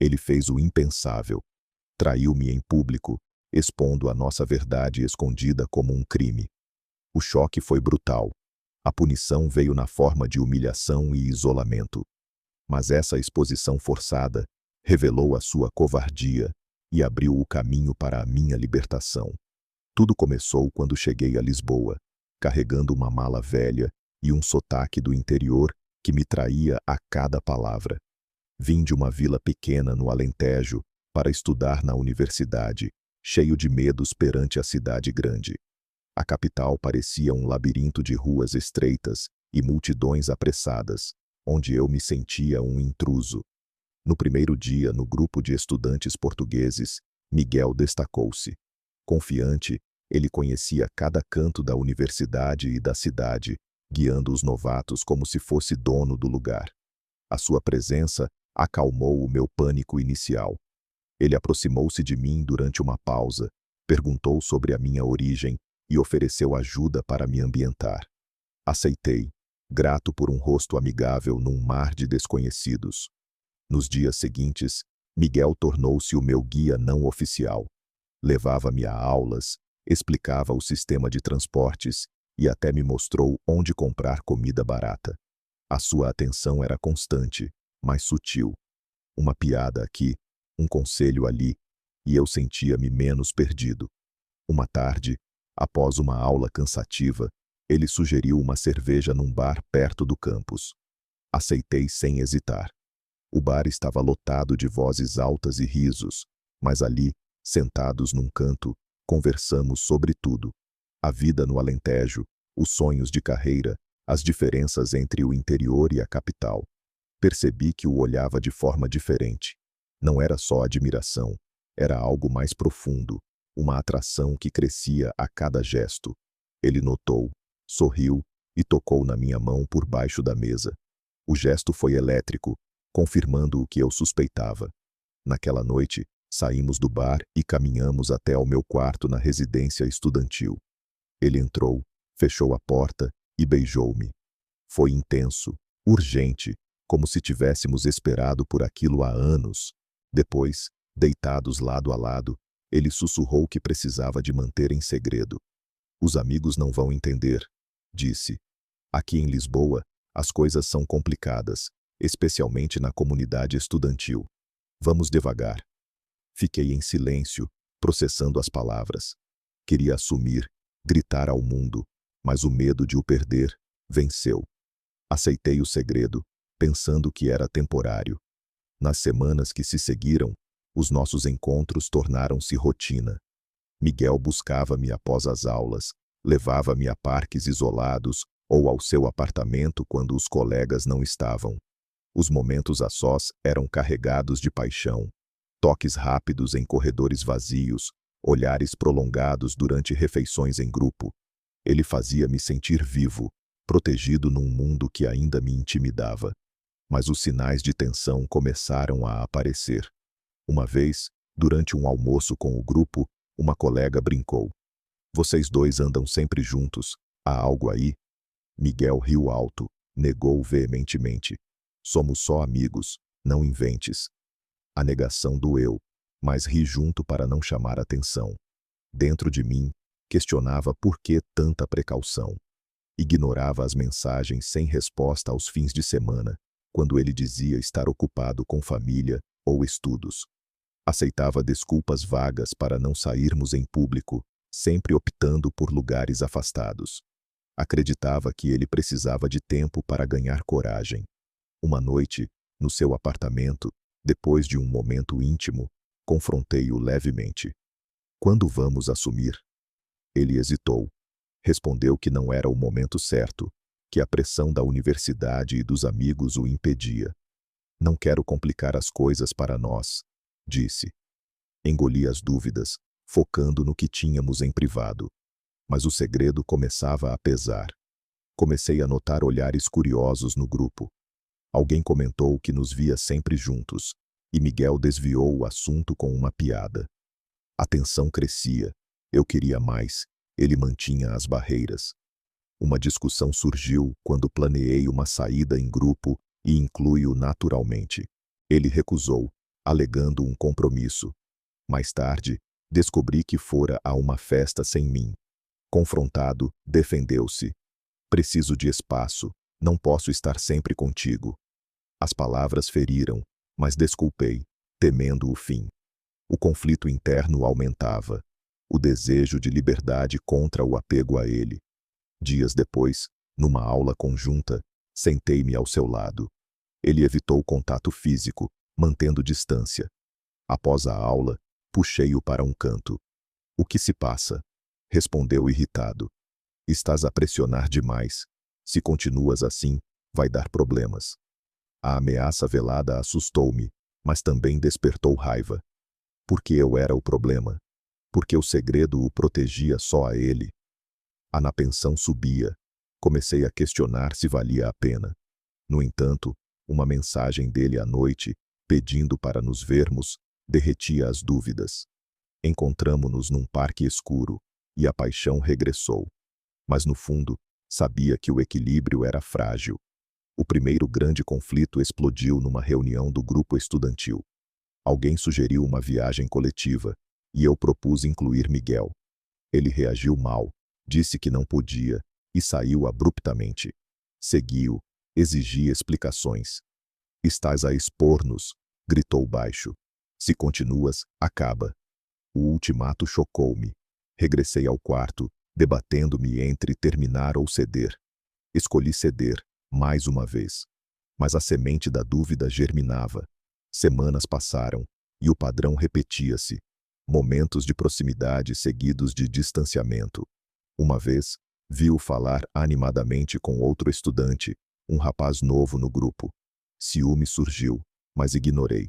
Ele fez o impensável. Traiu-me em público, expondo a nossa verdade escondida como um crime. O choque foi brutal. A punição veio na forma de humilhação e isolamento. Mas essa exposição forçada revelou a sua covardia e abriu o caminho para a minha libertação. Tudo começou quando cheguei a Lisboa, carregando uma mala velha e um sotaque do interior que me traía a cada palavra. Vim de uma vila pequena no Alentejo para estudar na universidade, cheio de medos perante a cidade grande. A capital parecia um labirinto de ruas estreitas e multidões apressadas, onde eu me sentia um intruso. No primeiro dia, no grupo de estudantes portugueses, Miguel destacou-se. Confiante, ele conhecia cada canto da universidade e da cidade, guiando os novatos como se fosse dono do lugar. A sua presença acalmou o meu pânico inicial. Ele aproximou-se de mim durante uma pausa, perguntou sobre a minha origem e ofereceu ajuda para me ambientar. Aceitei, grato por um rosto amigável num mar de desconhecidos. Nos dias seguintes, Miguel tornou-se o meu guia não oficial. Levava-me a aulas, explicava o sistema de transportes e até me mostrou onde comprar comida barata. A sua atenção era constante, mas sutil. Uma piada aqui, um conselho ali, e eu sentia-me menos perdido. Uma tarde, após uma aula cansativa, ele sugeriu uma cerveja num bar perto do campus. Aceitei sem hesitar. O bar estava lotado de vozes altas e risos, mas ali, sentados num canto, conversamos sobre tudo. A vida no Alentejo, os sonhos de carreira, as diferenças entre o interior e a capital. Percebi que o olhava de forma diferente. Não era só admiração, era algo mais profundo, uma atração que crescia a cada gesto. Ele notou, sorriu e tocou na minha mão por baixo da mesa. O gesto foi elétrico, confirmando o que eu suspeitava. Naquela noite, saímos do bar e caminhamos até ao meu quarto na residência estudantil. Ele entrou, fechou a porta e beijou-me. Foi intenso, urgente, como se tivéssemos esperado por aquilo há anos. Depois, deitados lado a lado, ele sussurrou que precisava de manter em segredo. Os amigos não vão entender, disse. Aqui em Lisboa, as coisas são complicadas, especialmente na comunidade estudantil. Vamos devagar. Fiquei em silêncio, processando as palavras. Queria assumir, gritar ao mundo, mas o medo de o perder venceu. Aceitei o segredo, pensando que era temporário. Nas semanas que se seguiram, os nossos encontros tornaram-se rotina. Miguel buscava-me após as aulas, levava-me a parques isolados ou ao seu apartamento quando os colegas não estavam. Os momentos a sós eram carregados de paixão. Toques rápidos em corredores vazios, olhares prolongados durante refeições em grupo. Ele fazia-me sentir vivo, protegido num mundo que ainda me intimidava. Mas os sinais de tensão começaram a aparecer. Uma vez, durante um almoço com o grupo, uma colega brincou. Vocês dois andam sempre juntos, há algo aí? Miguel riu alto, negou veementemente. Somos só amigos, não inventes. A negação doeu, mas ri junto para não chamar atenção. Dentro de mim, questionava por que tanta precaução. Ignorava as mensagens sem resposta aos fins de semana, quando ele dizia estar ocupado com família ou estudos. Aceitava desculpas vagas para não sairmos em público, sempre optando por lugares afastados. Acreditava que ele precisava de tempo para ganhar coragem. Uma noite, no seu apartamento, depois de um momento íntimo, confrontei-o levemente. Quando vamos assumir? Ele hesitou. Respondeu que não era o momento certo, que a pressão da universidade e dos amigos o impedia. Não quero complicar as coisas para nós, disse. Engoli as dúvidas, focando no que tínhamos em privado. Mas o segredo começava a pesar. Comecei a notar olhares curiosos no grupo. Alguém comentou que nos via sempre juntos, e Miguel desviou o assunto com uma piada. A tensão crescia. Eu queria mais. Ele mantinha as barreiras. Uma discussão surgiu quando planeei uma saída em grupo e inclui-o naturalmente. Ele recusou, alegando um compromisso. Mais tarde, descobri que fora a uma festa sem mim. Confrontado, defendeu-se. Preciso de espaço, não posso estar sempre contigo. As palavras feriram, mas desculpei, temendo o fim. O conflito interno aumentava. O desejo de liberdade contra o apego a ele. Dias depois, numa aula conjunta, sentei-me ao seu lado. Ele evitou contato físico, mantendo distância. Após a aula, puxei-o para um canto. "O que se passa?" Respondeu irritado. "Estás a pressionar demais. Se continuas assim, vai dar problemas." A ameaça velada assustou-me, mas também despertou raiva. Porque eu era o problema. Porque o segredo o protegia só a ele. A napensão subia. Comecei a questionar se valia a pena. No entanto, uma mensagem dele à noite, pedindo para nos vermos, derretia as dúvidas. Encontramo-nos num parque escuro, e a paixão regressou. Mas no fundo, sabia que o equilíbrio era frágil. O primeiro grande conflito explodiu numa reunião do grupo estudantil. Alguém sugeriu uma viagem coletiva, e eu propus incluir Miguel. Ele reagiu mal, disse que não podia, e saiu abruptamente. Segui-o, exigi explicações. "Estás a expor-nos", gritou baixo. "Se continuas, acaba." O ultimato chocou-me. Regressei ao quarto, debatendo-me entre terminar ou ceder. Escolhi ceder, mais uma vez. Mas a semente da dúvida germinava. Semanas passaram, e o padrão repetia-se. Momentos de proximidade seguidos de distanciamento. Uma vez, vi-o falar animadamente com outro estudante, um rapaz novo no grupo. Ciúme surgiu, mas ignorei.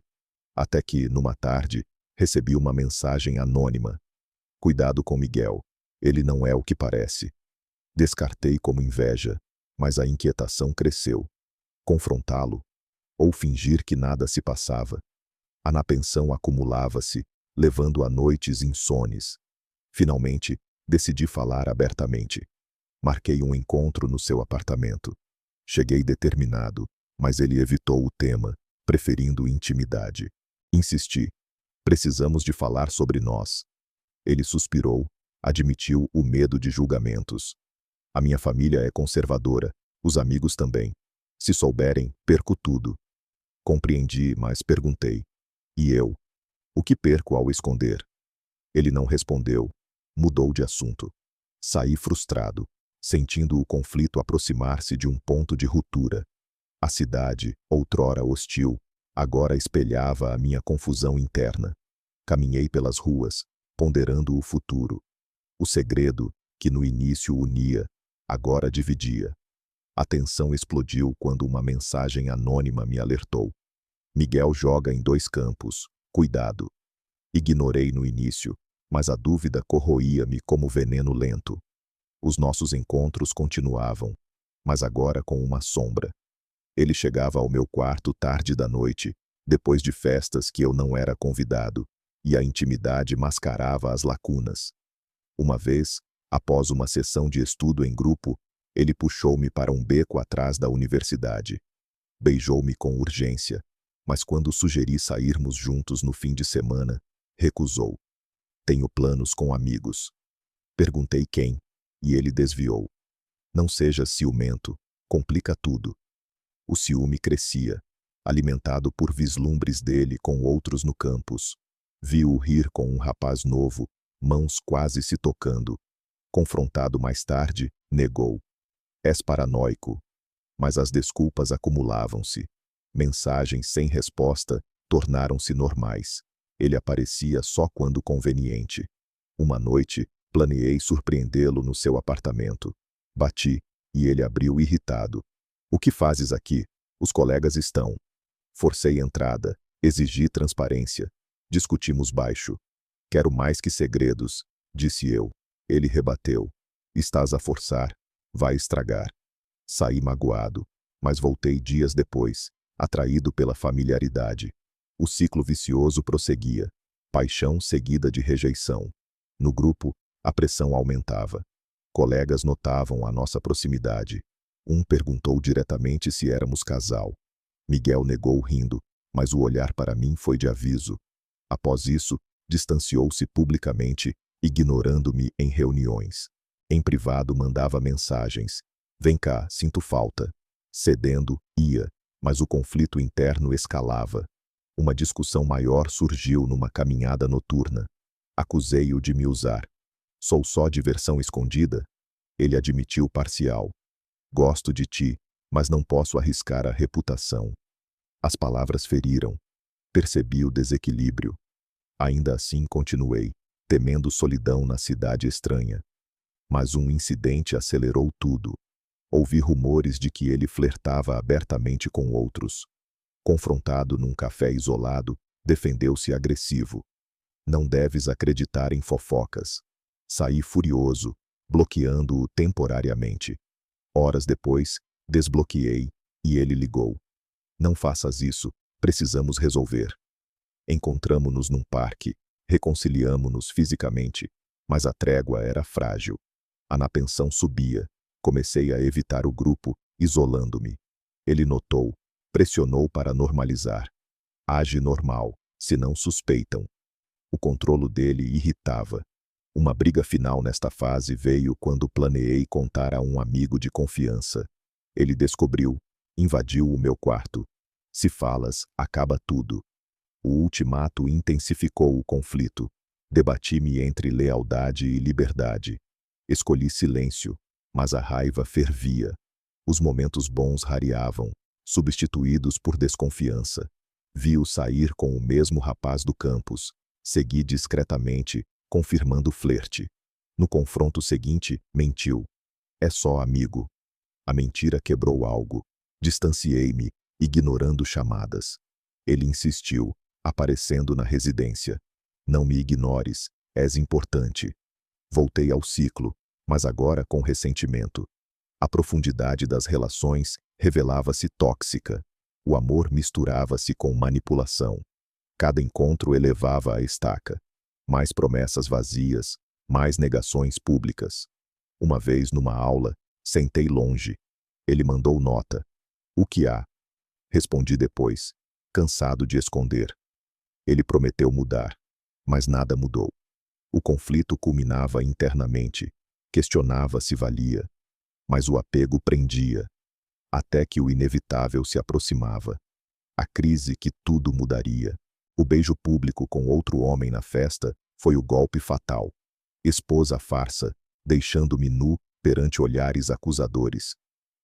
Até que, numa tarde, recebi uma mensagem anônima. "Cuidado com Miguel. Ele não é o que parece." Descartei como inveja, mas a inquietação cresceu. Confrontá-lo? Ou fingir que nada se passava? A napensão acumulava-se, levando a noites insones. Finalmente, decidi falar abertamente. Marquei um encontro no seu apartamento. Cheguei determinado, mas ele evitou o tema, preferindo intimidade. Insisti. "Precisamos de falar sobre nós." Ele suspirou, admitiu o medo de julgamentos. "A minha família é conservadora, os amigos também. Se souberem, perco tudo." Compreendi, mas perguntei. "E eu? O que perco ao esconder?" Ele não respondeu. Mudou de assunto. Saí frustrado, sentindo o conflito aproximar-se de um ponto de ruptura. A cidade, outrora hostil, agora espelhava a minha confusão interna. Caminhei pelas ruas, ponderando o futuro. O segredo, que no início unia, agora dividia. A tensão explodiu quando uma mensagem anônima me alertou. "Miguel joga em 2 campos. Cuidado." Ignorei no início, mas a dúvida corroía-me como veneno lento. Os nossos encontros continuavam, mas agora com uma sombra. Ele chegava ao meu quarto tarde da noite, depois de festas que eu não era convidado, e a intimidade mascarava as lacunas. Uma vez, após uma sessão de estudo em grupo, ele puxou-me para um beco atrás da universidade. Beijou-me com urgência, mas quando sugeri sairmos juntos no fim de semana, recusou. "Tenho planos com amigos." Perguntei quem, e ele desviou. "Não sejas ciumento, complica tudo." O ciúme crescia, alimentado por vislumbres dele com outros no campus. Vi-o rir com um rapaz novo, mãos quase se tocando. Confrontado mais tarde, negou. "És paranoico." Mas as desculpas acumulavam-se. Mensagens sem resposta tornaram-se normais. Ele aparecia só quando conveniente. Uma noite, planeei surpreendê-lo no seu apartamento. Bati, e ele abriu irritado. "O que fazes aqui? Os colegas estão." Forcei entrada, exigi transparência. Discutimos baixo. "Quero mais que segredos", disse eu. Ele rebateu. "Estás a forçar. Vai estragar." Saí magoado, mas voltei dias depois, atraído pela familiaridade. O ciclo vicioso prosseguia. Paixão seguida de rejeição. No grupo, a pressão aumentava. Colegas notavam a nossa proximidade. Um perguntou diretamente se éramos casal. Miguel negou rindo, mas o olhar para mim foi de aviso. Após isso, distanciou-se publicamente, ignorando-me em reuniões. Em privado mandava mensagens. Vem cá, sinto falta. Cedendo, ia, mas o conflito interno escalava. Uma discussão maior surgiu numa caminhada noturna. Acusei-o de me usar. Sou só diversão escondida? Ele admitiu parcial. Gosto de ti, mas não posso arriscar a reputação. As palavras feriram. Percebi o desequilíbrio. Ainda assim continuei, temendo solidão na cidade estranha. Mas um incidente acelerou tudo. Ouvi rumores de que ele flertava abertamente com outros. Confrontado num café isolado, defendeu-se agressivo. Não deves acreditar em fofocas. Saí furioso, bloqueando-o temporariamente. Horas depois, desbloqueei, e ele ligou. Não faças isso, precisamos resolver. Encontramo-nos num parque, reconciliamo-nos fisicamente, mas a trégua era frágil. A napensão subia. Comecei a evitar o grupo, isolando-me. Ele notou, pressionou para normalizar. Age normal, se não suspeitam. O controlo dele irritava. Uma briga final nesta fase veio quando planeei contar a um amigo de confiança. Ele descobriu, invadiu o meu quarto. Se falas, acaba tudo. O ultimato intensificou o conflito. Debati-me entre lealdade e liberdade. Escolhi silêncio, mas a raiva fervia. Os momentos bons rareavam, substituídos por desconfiança. Vi-o sair com o mesmo rapaz do campus. Segui discretamente, confirmando o flerte. No confronto seguinte, mentiu. É só amigo. A mentira quebrou algo. Distanciei-me, ignorando chamadas. Ele insistiu, aparecendo na residência. Não me ignores, és importante. Voltei ao ciclo, mas agora com ressentimento. A profundidade das relações revelava-se tóxica. O amor misturava-se com manipulação. Cada encontro elevava a estaca. Mais promessas vazias, mais negações públicas. Uma vez numa aula, sentei longe. Ele mandou nota. O que há? Respondi depois, cansado de esconder. Ele prometeu mudar, mas nada mudou. O conflito culminava internamente. Questionava se valia, mas o apego prendia, até que o inevitável se aproximava. A crise que tudo mudaria. O beijo público com outro homem na festa foi o golpe fatal. Expôs a farsa, deixando-me nu perante olhares acusadores.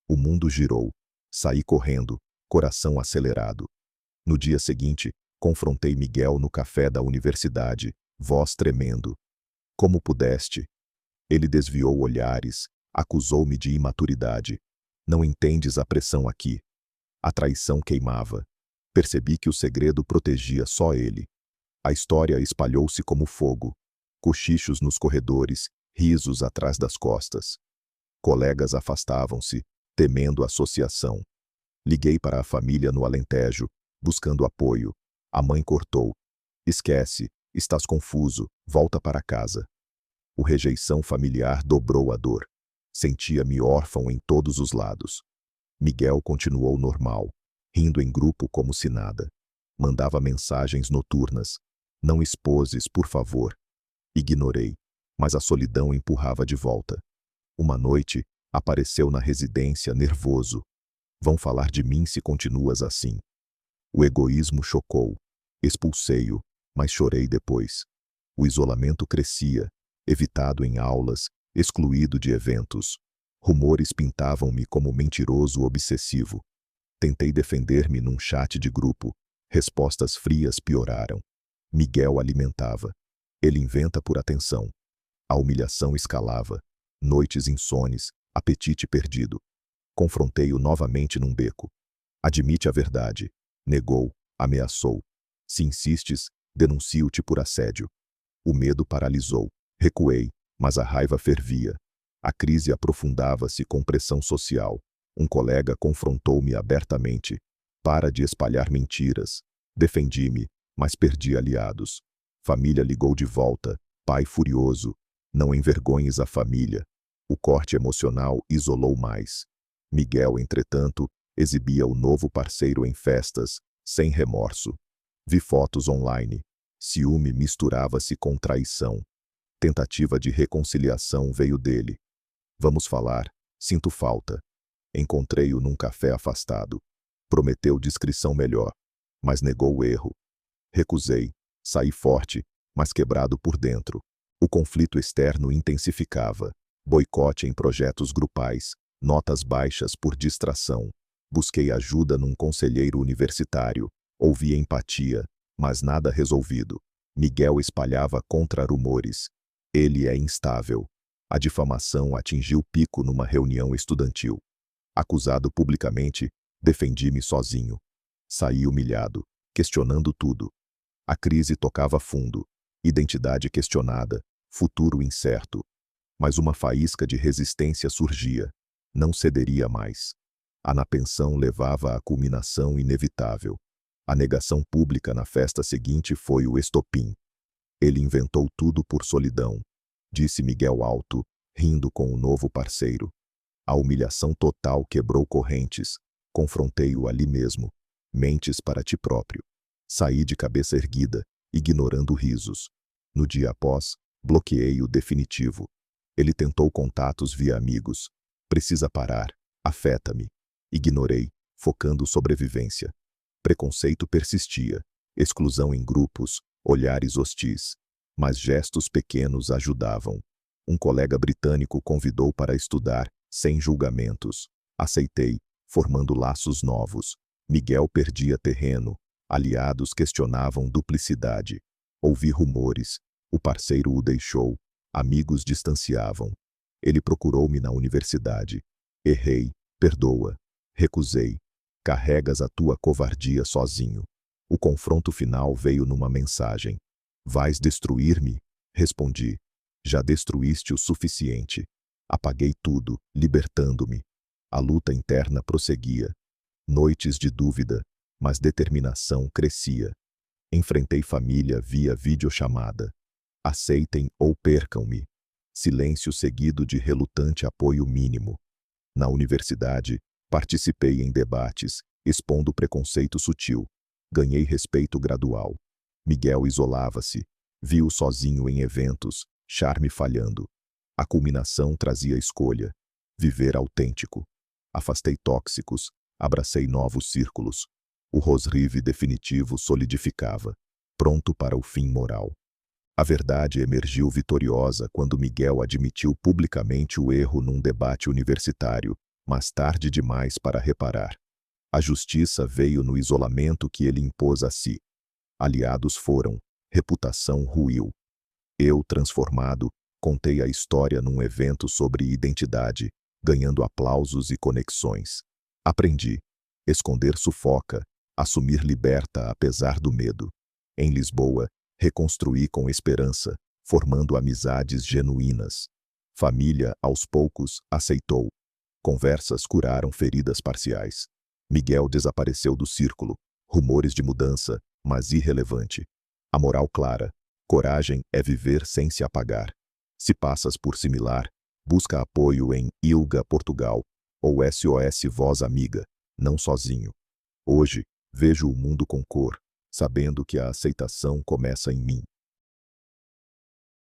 O mundo girou. Saí correndo, coração acelerado. No dia seguinte, confrontei Miguel no café da universidade, voz tremendo. Como pudeste? Ele desviou olhares, acusou-me de imaturidade. Não entendes a pressão aqui. A traição queimava. Percebi que o segredo protegia só ele. A história espalhou-se como fogo. Cochichos nos corredores, risos atrás das costas. Colegas afastavam-se, temendo associação. Liguei para a família no Alentejo, buscando apoio. A mãe cortou. Esquece, estás confuso, volta para casa. O rejeição familiar dobrou a dor. Sentia-me órfão em todos os lados. Miguel continuou normal, rindo em grupo como se nada. Mandava mensagens noturnas. Não exposes, por favor. Ignorei, mas a solidão empurrava de volta. Uma noite, apareceu na residência nervoso. Vão falar de mim se continuas assim. O egoísmo chocou. Expulsei-o, mas chorei depois. O isolamento crescia, evitado em aulas, excluído de eventos. Rumores pintavam-me como mentiroso obsessivo. Tentei defender-me num chat de grupo. Respostas frias pioraram. Miguel alimentava. Ele inventa por atenção. A humilhação escalava. Noites insones, apetite perdido. Confrontei-o novamente num beco. Admite a verdade. Negou, ameaçou. Se insistes, denuncio-te por assédio. O medo paralisou. Recuei, mas a raiva fervia. A crise aprofundava-se com pressão social. Um colega confrontou-me abertamente. Para de espalhar mentiras. Defendi-me, mas perdi aliados. Família ligou de volta, pai furioso. Não envergonhes a família. O corte emocional isolou mais. Miguel, entretanto, exibia o novo parceiro em festas, sem remorso. Vi fotos online. Ciúme misturava-se com traição. Tentativa de reconciliação veio dele. Vamos falar, sinto falta. Encontrei-o num café afastado. Prometeu descrição melhor, mas negou o erro. Recusei. Saí forte, mas quebrado por dentro. O conflito externo intensificava. Boicote em projetos grupais, notas baixas por distração. Busquei ajuda num conselheiro universitário. Ouvi empatia, mas nada resolvido. Miguel espalhava contra-rumores. Ele é instável. A difamação atingiu pico numa reunião estudantil. Acusado publicamente, defendi-me sozinho. Saí humilhado, questionando tudo. A crise tocava fundo. Identidade questionada, futuro incerto. Mas uma faísca de resistência surgia. Não cederia mais. A napensão levava à culminação inevitável. A negação pública na festa seguinte foi o estopim. Ele inventou tudo por solidão, disse Miguel alto, rindo com o novo parceiro. A humilhação total quebrou correntes. Confrontei-o ali mesmo. Mentes para ti próprio. Saí de cabeça erguida, ignorando risos. No dia após, bloqueei o definitivo. Ele tentou contatos via amigos. Precisa parar. Afeta-me. Ignorei, focando sobrevivência. Preconceito persistia. Exclusão em grupos, olhares hostis. Mas gestos pequenos ajudavam. Um colega britânico convidou para estudar, sem julgamentos. Aceitei, formando laços novos. Miguel perdia terreno. Aliados questionavam duplicidade. Ouvi rumores. O parceiro o deixou. Amigos distanciavam. Ele procurou-me na universidade. Errei. Perdoa. Recusei. Carregas a tua covardia sozinho. O confronto final veio numa mensagem. Vais destruir-me? Respondi. Já destruíste o suficiente. Apaguei tudo, libertando-me. A luta interna prosseguia. Noites de dúvida, mas determinação crescia. Enfrentei família via videochamada. Aceitem ou percam-me. Silêncio seguido de relutante apoio mínimo. Na universidade, participei em debates, expondo preconceito sutil. Ganhei respeito gradual. Miguel isolava-se. Vi-o sozinho em eventos, charme falhando. A culminação trazia escolha. Viver autêntico. Afastei tóxicos, abracei novos círculos. O rosrive definitivo solidificava, pronto para o fim moral. A verdade emergiu vitoriosa quando Miguel admitiu publicamente o erro num debate universitário, mas tarde demais para reparar. A justiça veio no isolamento que ele impôs a si. Aliados foram, reputação ruiu. Eu, transformado, contei a história num evento sobre identidade, ganhando aplausos e conexões. Aprendi. Esconder sufoca, assumir liberta apesar do medo. Em Lisboa, reconstruí com esperança, formando amizades genuínas. Família, aos poucos, aceitou. Conversas curaram feridas parciais. Miguel desapareceu do círculo. Rumores de mudança, mas irrelevante. A moral clara. Coragem é viver sem se apagar. Se passas por similar, busca apoio em ILGA Portugal ou SOS Voz Amiga, não sozinho. Hoje, vejo o mundo com cor, sabendo que a aceitação começa em mim.